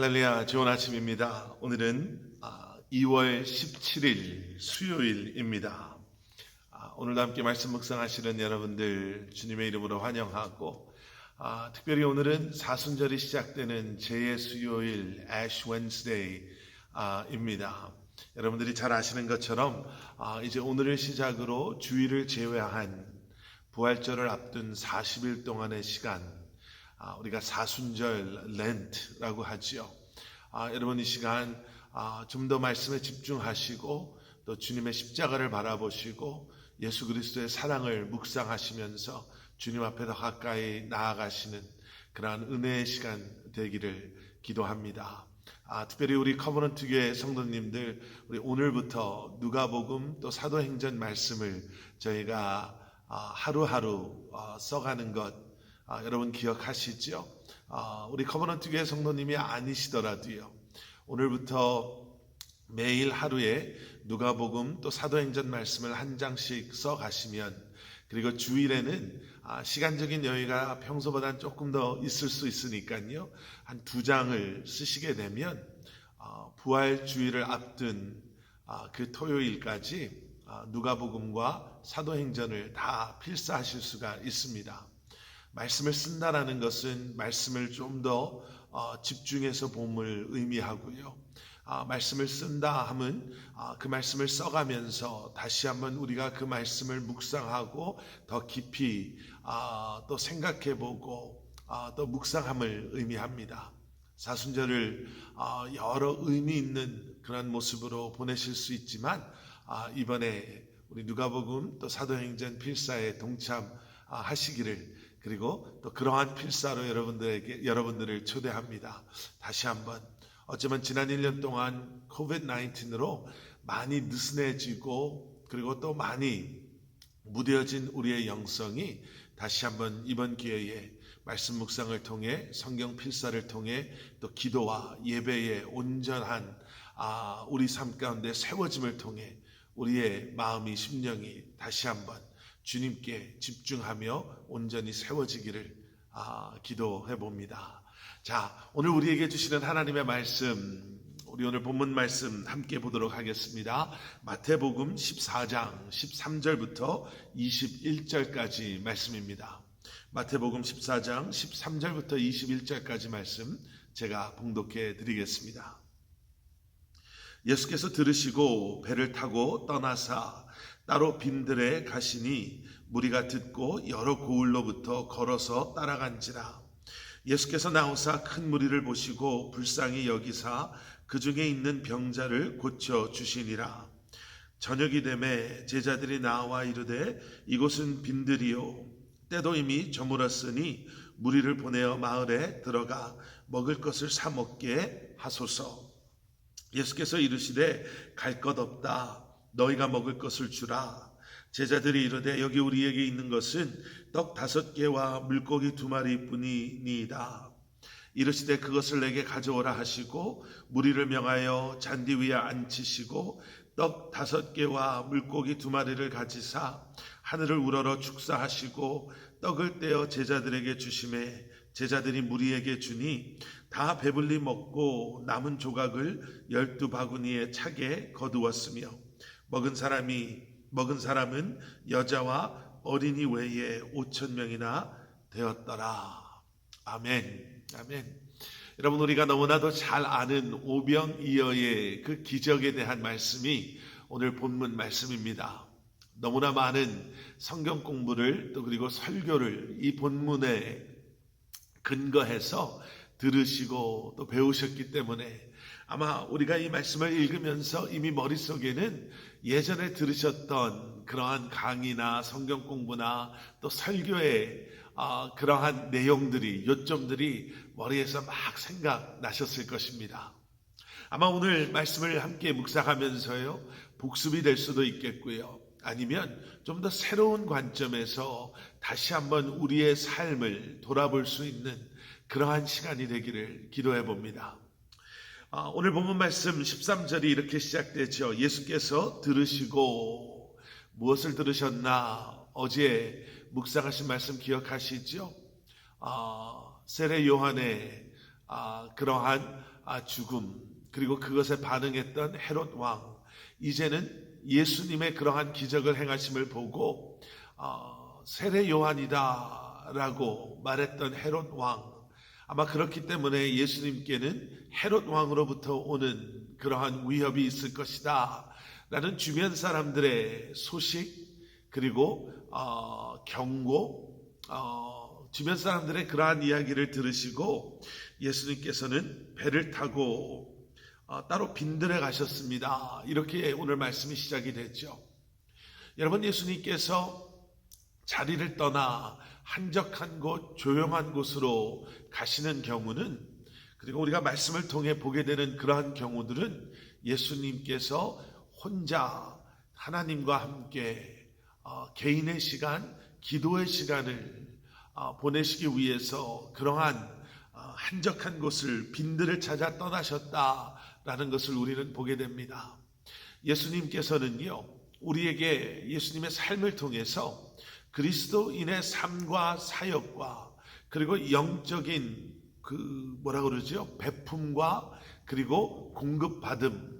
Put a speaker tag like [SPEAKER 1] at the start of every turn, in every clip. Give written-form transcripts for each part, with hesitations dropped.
[SPEAKER 1] 할렐루야, 좋은 아침입니다. 오늘은 2월 17일 수요일입니다. 오늘도 함께 말씀 묵상하시는 여러분들 주님의 이름으로 환영하고, 특별히 오늘은 사순절이 시작되는 제2수요일 Ash Wednesday입니다. 여러분들이 잘 아시는 것처럼 이제 오늘을 시작으로 주일을 제외한 부활절을 앞둔 40일 동안의 시간, 우리가 사순절 렌트라고 하지요. 여러분 이 시간 좀 더 말씀에 집중하시고 또 주님의 십자가를 바라보시고 예수 그리스도의 사랑을 묵상하시면서 주님 앞에 더 가까이 나아가시는 그러한 은혜의 시간 되기를 기도합니다. 특별히 우리 커버넌트 교회 성도님들, 우리 오늘부터 누가복음 또 사도행전 말씀을 저희가 하루하루 써가는 것 여러분 기억하시죠? 우리 커버넌트 교회 성도님이 아니시더라도요, 오늘부터 매일 하루에 누가복음 또 사도행전 말씀을 한 장씩 써가시면, 그리고 주일에는 시간적인 여유가 평소보다는 조금 더 있을 수 있으니까요, 한 2장을 쓰시게 되면 부활 주일을 앞둔 그 토요일까지 누가복음과 사도행전을 다 필사하실 수가 있습니다. 말씀을 쓴다라는 것은 말씀을 좀 더 집중해서 봄을 의미하고요. 말씀을 쓴다 함은 그 말씀을 써가면서 다시 한번 우리가 그 말씀을 묵상하고 더 깊이 또 생각해보고 또 묵상함을 의미합니다. 사순절을 여러 의미 있는 그런 모습으로 보내실 수 있지만, 이번에 우리 누가복음 또 사도행전 필사에 동참하시기를, 그리고 또 그러한 필사로 여러분들을 초대합니다. 다시 한번, 어쩌면 지난 1년 동안 코비드-19으로 많이 느슨해지고 그리고 또 많이 무뎌진 우리의 영성이 다시 한번 이번 기회에 말씀 묵상을 통해, 성경 필사를 통해, 또 기도와 예배의 온전한 우리 삶 가운데 세워짐을 통해 우리의 마음이, 심령이 다시 한번 주님께 집중하며 온전히 세워지기를 기도해 봅니다. 자, 오늘 우리에게 주시는 하나님의 말씀, 우리 오늘 본문 말씀 함께 보도록 하겠습니다. 마태복음 14장 13절부터 21절까지 말씀입니다. 마태복음 14장 13절부터 21절까지 말씀 제가 봉독해 드리겠습니다. 예수께서 들으시고 배를 타고 떠나사 따로 빈들에 가시니 무리가 듣고 여러 고을로부터 걸어서 따라간지라. 예수께서 나오사 큰 무리를 보시고 불쌍히 여기사 그 중에 있는 병자를 고쳐 주시니라. 저녁이 되매 제자들이 나와 이르되 이곳은 빈들이요 때도 이미 저물었으니 무리를 보내어 마을에 들어가 먹을 것을 사 먹게 하소서. 예수께서 이르시되 갈 것 없다. 너희가 먹을 것을 주라. 제자들이 이르되 여기 우리에게 있는 것은 떡 5개와 물고기 2마리 뿐이니이다. 이르시되 그것을 내게 가져오라 하시고 무리를 명하여 잔디 위에 앉히시고 떡 5개와 물고기 2마리를 가지사 하늘을 우러러 축사하시고 떡을 떼어 제자들에게 주시매 제자들이 무리에게 주니 다 배불리 먹고 남은 조각을 12바구니에 차게 거두었으며 먹은 사람은 여자와 어린이 외에 5,000명이나 되었더라. 아멘. 아멘. 여러분, 우리가 너무나도 잘 아는 오병이어의 그 기적에 대한 말씀이 오늘 본문 말씀입니다. 너무나 많은 성경 공부를 또 그리고 설교를 이 본문에 근거해서 들으시고 또 배우셨기 때문에 아마 우리가 이 말씀을 읽으면서 이미 머릿속에는 예전에 들으셨던 그러한 강의나 성경 공부나 또 설교의 그러한 내용들이, 요점들이 머리에서 막 생각나셨을 것입니다. 아마 오늘 말씀을 함께 묵상하면서요, 복습이 될 수도 있겠고요, 아니면 좀 더 새로운 관점에서 다시 한번 우리의 삶을 돌아볼 수 있는 그러한 시간이 되기를 기도해 봅니다. 오늘 본문 말씀 13절이 이렇게 시작되죠. 예수께서 들으시고, 무엇을 들으셨나? 어제 묵상하신 말씀 기억하시죠? 세례 요한의 그러한 죽음, 그리고 그것에 반응했던 헤롯 왕, 이제는 예수님의 그러한 기적을 행하심을 보고 세례 요한이다 라고 말했던 헤롯 왕, 아마 그렇기 때문에 예수님께는 헤롯 왕으로부터 오는 그러한 위협이 있을 것이다 라는 주변 사람들의 소식, 그리고 경고, 주변 사람들의 그러한 이야기를 들으시고 예수님께서는 배를 타고 따로 빈들에 가셨습니다. 이렇게 오늘 말씀이 시작이 됐죠. 여러분, 예수님께서 자리를 떠나 한적한 곳, 조용한 곳으로 가시는 경우는, 그리고 우리가 말씀을 통해 보게 되는 그러한 경우들은 예수님께서 혼자 하나님과 함께 개인의 시간, 기도의 시간을 보내시기 위해서 그러한 한적한 곳을, 빈들을 찾아 떠나셨다라는 것을 우리는 보게 됩니다. 예수님께서는요, 우리에게 예수님의 삶을 통해서 그리스도인의 삶과 사역과, 그리고 영적인 베품과, 그리고 공급받음,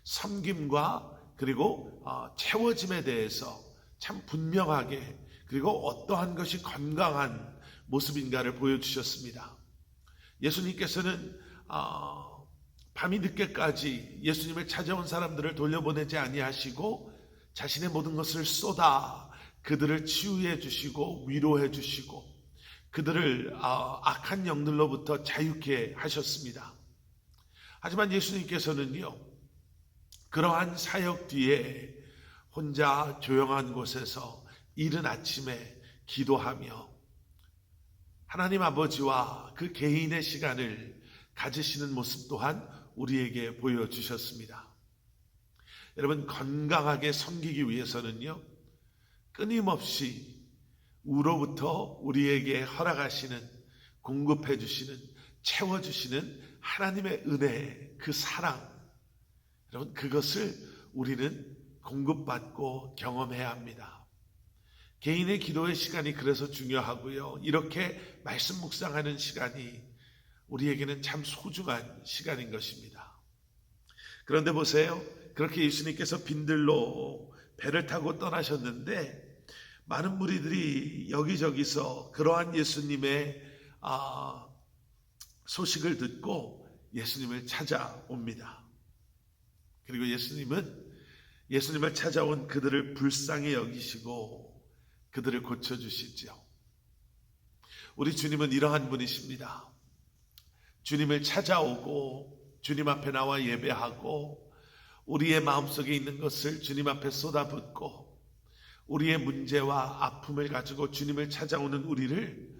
[SPEAKER 1] 섬김과, 그리고 채워짐에 대해서 참 분명하게, 그리고 어떠한 것이 건강한 모습인가를 보여주셨습니다. 예수님께서는 밤이 늦게까지 예수님을 찾아온 사람들을 돌려보내지 아니하시고 자신의 모든 것을 쏟아 그들을 치유해 주시고 위로해 주시고 그들을 악한 영들로부터 자유케 하셨습니다. 하지만 예수님께서는요, 그러한 사역 뒤에 혼자 조용한 곳에서 이른 아침에 기도하며 하나님 아버지와 그 개인의 시간을 가지시는 모습 또한 우리에게 보여주셨습니다. 여러분, 건강하게 섬기기 위해서는요, 끊임없이 우로부터 우리에게 허락하시는, 공급해 주시는, 채워주시는 하나님의 은혜, 그 사랑, 여러분, 그것을 우리는 공급받고 경험해야 합니다. 개인의 기도의 시간이 그래서 중요하고요, 이렇게 말씀 묵상하는 시간이 우리에게는 참 소중한 시간인 것입니다. 그런데 보세요, 그렇게 예수님께서 빈들로 배를 타고 떠나셨는데 많은 무리들이 여기저기서 그러한 예수님의 소식을 듣고 예수님을 찾아옵니다. 그리고 예수님을 찾아온 그들을 불쌍히 여기시고 그들을 고쳐주시죠. 우리 주님은 이러한 분이십니다. 주님을 찾아오고 주님 앞에 나와 예배하고 우리의 마음속에 있는 것을 주님 앞에 쏟아붓고 우리의 문제와 아픔을 가지고 주님을 찾아오는 우리를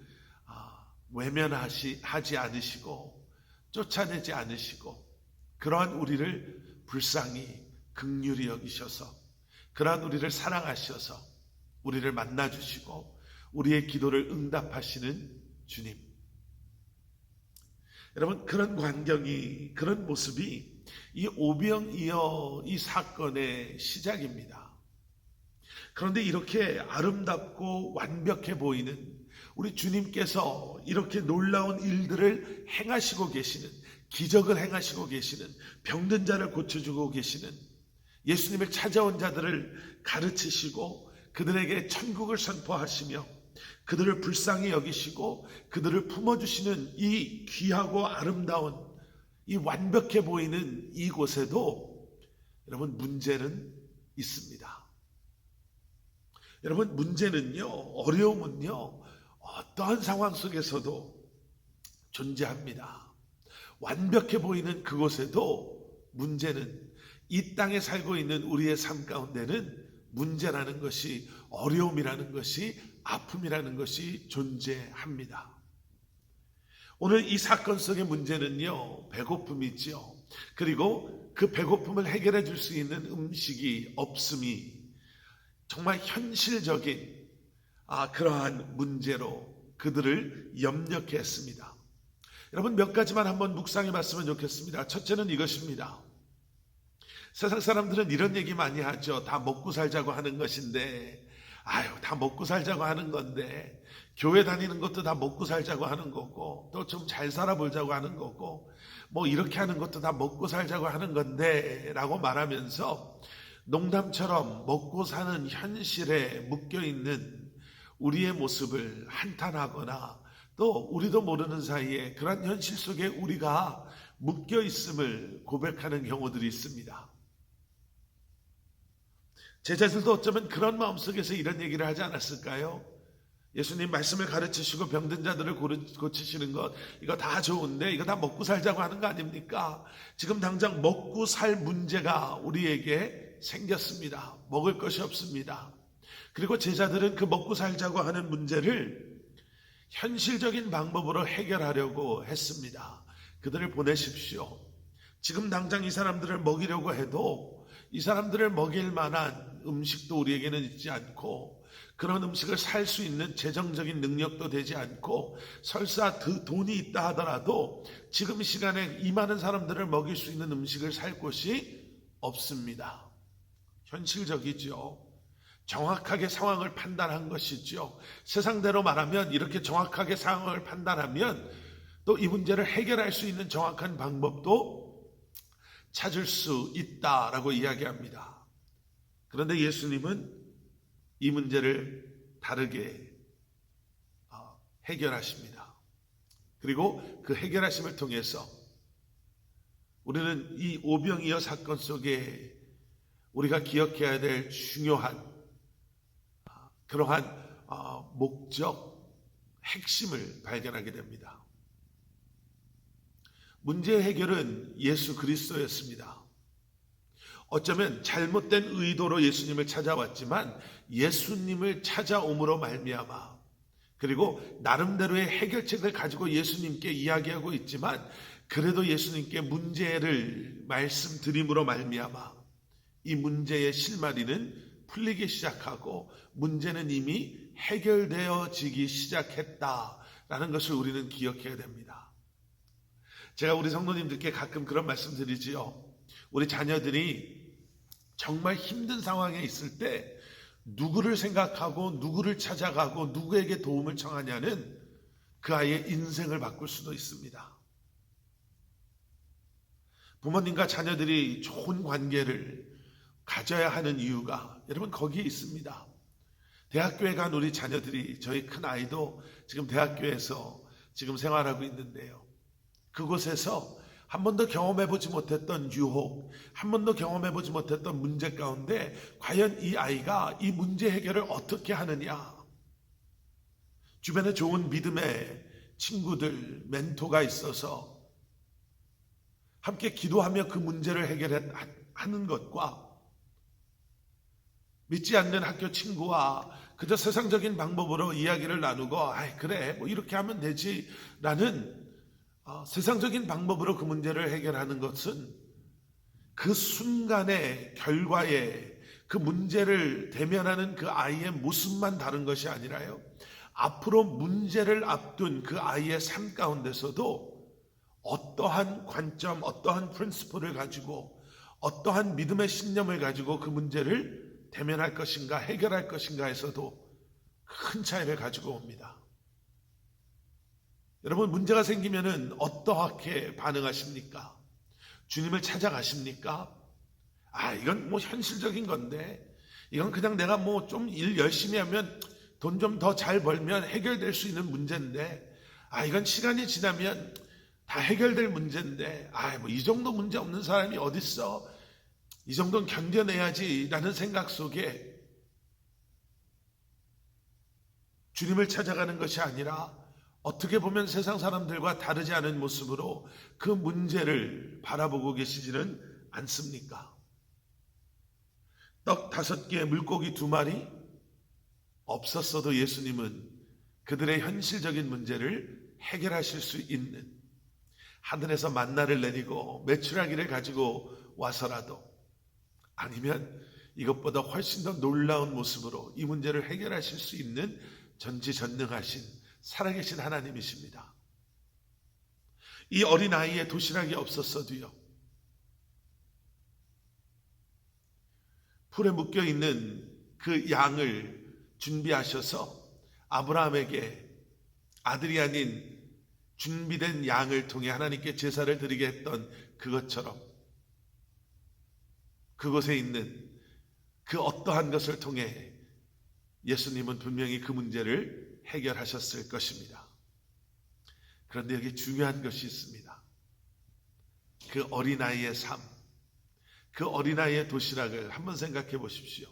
[SPEAKER 1] 외면하지 않으시고 쫓아내지 않으시고 그러한 우리를 불쌍히 긍휼히 여기셔서 그러한 우리를 사랑하셔서 우리를 만나주시고 우리의 기도를 응답하시는 주님. 여러분, 그런 광경이, 그런 모습이 이 오병이어 이 사건의 시작입니다. 그런데 이렇게 아름답고 완벽해 보이는 우리 주님께서 이렇게 놀라운 일들을 행하시고 계시는, 기적을 행하시고 계시는, 병든 자를 고쳐주고 계시는, 예수님을 찾아온 자들을 가르치시고 그들에게 천국을 선포하시며 그들을 불쌍히 여기시고 그들을 품어주시는 이 귀하고 아름다운 이 완벽해 보이는 이곳에도 여러분, 문제는 있습니다. 여러분, 문제는요, 어려움은요, 어떠한 상황 속에서도 존재합니다. 완벽해 보이는 그곳에도 문제는, 이 땅에 살고 있는 우리의 삶 가운데는 문제라는 것이, 어려움이라는 것이, 아픔이라는 것이 존재합니다. 오늘 이 사건 속의 문제는요, 배고픔이지요. 그리고 그 배고픔을 해결해 줄 수 있는 음식이 없음이 정말 현실적인 그러한 문제로 그들을 염려케 했습니다. 여러분, 몇 가지만 한번 묵상해 봤으면 좋겠습니다. 첫째는 이것입니다. 세상 사람들은 이런 얘기 많이 하죠. 다 먹고 살자고 하는 것인데, 다 먹고 살자고 하는 건데, 교회 다니는 것도 다 먹고 살자고 하는 거고, 또 좀 잘 살아보자고 하는 거고, 뭐 이렇게 하는 것도 다 먹고 살자고 하는 건데 라고 말하면서 농담처럼 먹고 사는 현실에 묶여있는 우리의 모습을 한탄하거나 또 우리도 모르는 사이에 그런 현실 속에 우리가 묶여있음을 고백하는 경우들이 있습니다. 제자들도 어쩌면 그런 마음속에서 이런 얘기를 하지 않았을까요? 예수님 말씀을 가르치시고 병든 자들을 고치시는 것 이거 다 좋은데 이거 다 먹고 살자고 하는 거 아닙니까? 지금 당장 먹고 살 문제가 우리에게 생겼습니다. 먹을 것이 없습니다. 그리고 제자들은 그 먹고 살자고 하는 문제를 현실적인 방법으로 해결하려고 했습니다. 그들을 보내십시오. 지금 당장 이 사람들을 먹이려고 해도 이 사람들을 먹일 만한 음식도 우리에게는 있지 않고 그런 음식을 살 수 있는 재정적인 능력도 되지 않고 설사 그 돈이 있다 하더라도 지금 시간에 이 많은 사람들을 먹일 수 있는 음식을 살 곳이 없습니다. 현실적이죠. 정확하게 상황을 판단한 것이죠. 세상대로 말하면 이렇게 정확하게 상황을 판단하면 또 이 문제를 해결할 수 있는 정확한 방법도 찾을 수 있다라고 이야기합니다. 그런데 예수님은 이 문제를 다르게 해결하십니다. 그리고 그 해결하심을 통해서 우리는 이 오병이어 사건 속에 우리가 기억해야 될 중요한 그러한 목적, 핵심을 발견하게 됩니다. 문제의 해결은 예수 그리스도였습니다. 어쩌면 잘못된 의도로 예수님을 찾아왔지만 예수님을 찾아옴으로 말미암아 그리고 나름대로의 해결책을 가지고 예수님께 이야기하고 있지만 그래도 예수님께 문제를 말씀드림으로 말미암아 이 문제의 실마리는 풀리기 시작하고 문제는 이미 해결되어지기 시작했다라는 것을 우리는 기억해야 됩니다. 제가 우리 성도님들께 가끔 그런 말씀 드리지요. 우리 자녀들이 정말 힘든 상황에 있을 때 누구를 생각하고 누구를 찾아가고 누구에게 도움을 청하냐는 그 아이의 인생을 바꿀 수도 있습니다. 부모님과 자녀들이 좋은 관계를 가져야 하는 이유가 여러분 거기에 있습니다. 대학교에 간 우리 자녀들이 저희 큰 아이도 지금 대학교에서 지금 생활하고 있는데요. 그곳에서 한 번도 경험해보지 못했던 유혹, 한 번도 경험해보지 못했던 문제 가운데 과연 이 아이가 이 문제 해결을 어떻게 하느냐. 주변에 좋은 믿음의 친구들, 멘토가 있어서 함께 기도하며 그 문제를 해결하는 것과 믿지 않는 학교 친구와 그저 세상적인 방법으로 이야기를 나누고 그래 뭐 이렇게 하면 되지 라는 세상적인 방법으로 그 문제를 해결하는 것은 그 순간의 결과에 그 문제를 대면하는 그 아이의 모습만 다른 것이 아니라요. 앞으로 문제를 앞둔 그 아이의 삶 가운데서도 어떠한 관점, 어떠한 프린시플을 가지고 어떠한 믿음의 신념을 가지고 그 문제를 대면할 것인가 해결할 것인가에서도 큰 차이를 가지고 옵니다. 여러분 문제가 생기면은 어떻게 반응하십니까? 주님을 찾아가십니까? 이건 뭐 현실적인 건데 이건 그냥 내가 뭐 좀 일 열심히 하면 돈 좀 더 잘 벌면 해결될 수 있는 문제인데 이건 시간이 지나면 다 해결될 문제인데 뭐 이 정도 문제 없는 사람이 어딨어? 이 정도는 견뎌내야지 라는 생각 속에 주님을 찾아가는 것이 아니라 어떻게 보면 세상 사람들과 다르지 않은 모습으로 그 문제를 바라보고 계시지는 않습니까? 떡 5개, 물고기 2마리 없었어도 예수님은 그들의 현실적인 문제를 해결하실 수 있는 하늘에서 만나를 내리고 메추라기를 가지고 와서라도 아니면 이것보다 훨씬 더 놀라운 모습으로 이 문제를 해결하실 수 있는 전지전능하신 살아계신 하나님이십니다. 이 어린아이의 도시락이 없었어도요. 풀에 묶여있는 그 양을 준비하셔서 아브라함에게 아들이 아닌 준비된 양을 통해 하나님께 제사를 드리게 했던 그것처럼 그곳에 있는 그 어떠한 것을 통해 예수님은 분명히 그 문제를 해결하셨을 것입니다. 그런데 여기 중요한 것이 있습니다. 그 어린아이의 삶, 그 어린아이의 도시락을 한번 생각해 보십시오.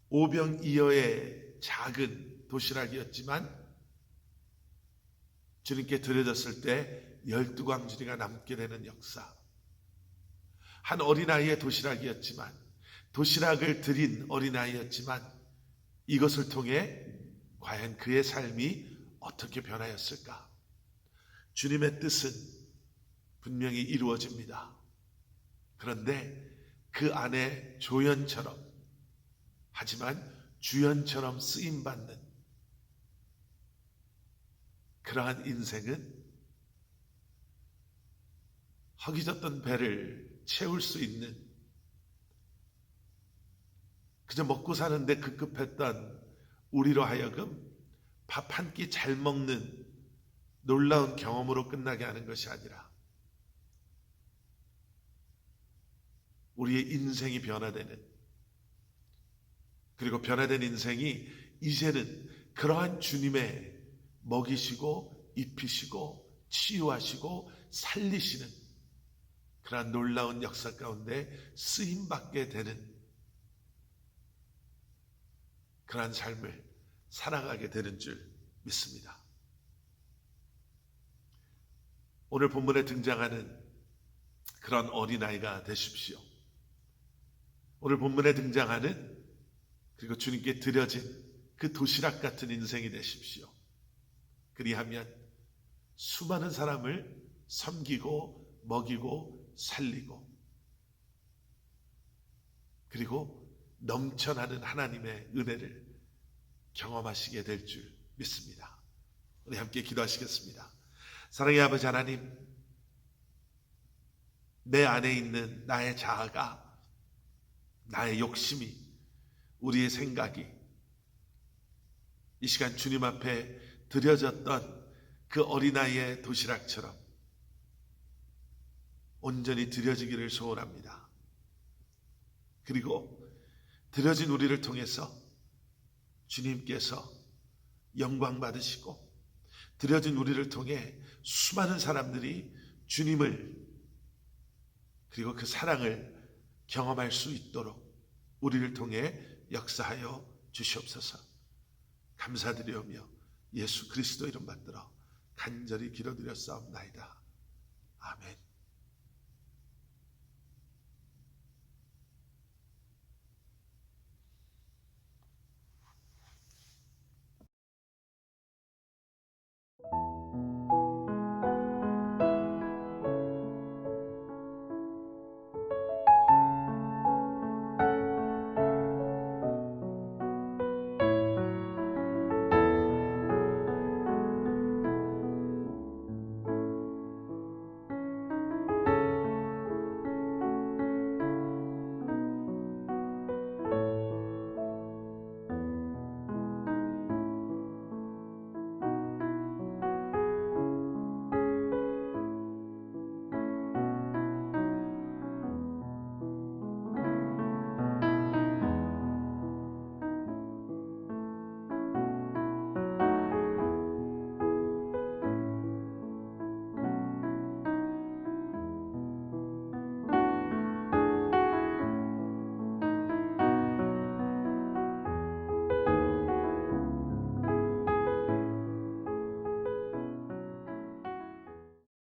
[SPEAKER 1] 오병이어의 작은 도시락이었지만 주님께 드려졌을 때 12광주리가 남게 되는 역사. 한 어린아이의 도시락이었지만, 도시락을 드린 어린아이였지만 이것을 통해 과연 그의 삶이 어떻게 변하였을까? 주님의 뜻은 분명히 이루어집니다. 그런데 그 안에 조연처럼, 하지만 주연처럼 쓰임받는 그러한 인생은 허기졌던 배를 채울 수 있는, 그저 먹고 사는데 급급했던 우리로 하여금 밥 한 끼 잘 먹는 놀라운 경험으로 끝나게 하는 것이 아니라 우리의 인생이 변화되는, 그리고 변화된 인생이 이제는 그러한 주님의 먹이시고 입히시고 치유하시고 살리시는 그러한 놀라운 역사 가운데 쓰임받게 되는 그러한 삶을 살아가게 되는 줄 믿습니다. 오늘 본문에 등장하는 그런 어린아이가 되십시오. 오늘 본문에 등장하는, 그리고 주님께 드려진 그 도시락 같은 인생이 되십시오. 그리하면 수많은 사람을 섬기고 먹이고 살리고, 그리고 넘쳐나는 하나님의 은혜를 경험하시게 될 줄 믿습니다. 우리 함께 기도하시겠습니다. 사랑의 아버지 하나님, 내 안에 있는 나의 자아가, 나의 욕심이, 우리의 생각이 이 시간 주님 앞에 드려졌던 그 어린아이의 도시락처럼 온전히 드려지기를 소원합니다. 그리고 드려진 우리를 통해서 주님께서 영광 받으시고, 드려진 우리를 통해 수많은 사람들이 주님을, 그리고 그 사랑을 경험할 수 있도록 우리를 통해 역사하여 주시옵소서. 감사드리오며 예수 그리스도 이름 받들어 간절히 기도드렸사옵나이다. 아멘.